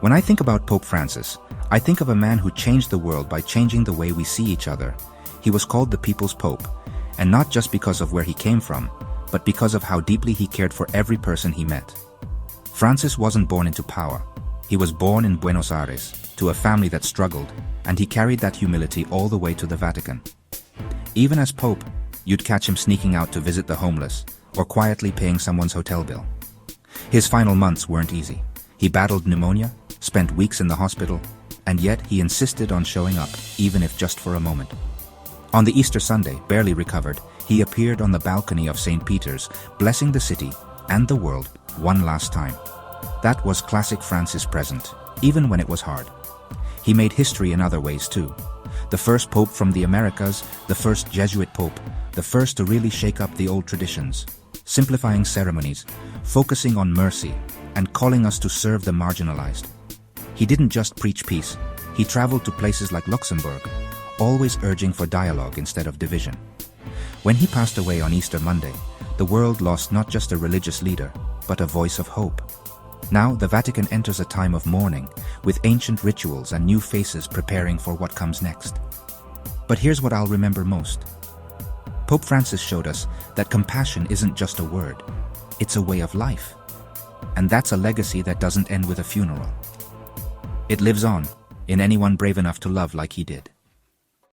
When I think about Pope Francis, I think of a man who changed the world by changing the way we see each other. He was called the People's Pope, and not just because of where he came from, but because of how deeply he cared for every person he met. Francis wasn't born into power. He was born in Buenos Aires, to a family that struggled, and he carried that humility all the way to the Vatican. Even as Pope, you'd catch him sneaking out to visit the homeless, or quietly paying someone's hotel bill. His final months weren't easy. He battled pneumonia, spent weeks in the hospital, and yet he insisted on showing up, even if just for a moment. On the Easter Sunday, barely recovered, he appeared on the balcony of St. Peter's, blessing the city and the world one last time. That was classic Francis present, even when it was hard. He made history in other ways too. The first pope from the Americas, the first Jesuit pope, the first to really shake up the old traditions, simplifying ceremonies, focusing on mercy, and calling us to serve the marginalized. He didn't just preach peace, he traveled to places like Luxembourg, always urging for dialogue instead of division. When he passed away on Easter Monday, the world lost not just a religious leader, but a voice of hope. Now the Vatican enters a time of mourning, with ancient rituals and new faces preparing for what comes next. But here's what I'll remember most. Pope Francis showed us that compassion isn't just a word, it's a way of life. And that's a legacy that doesn't end with a funeral. It lives on, in anyone brave enough to love like he did.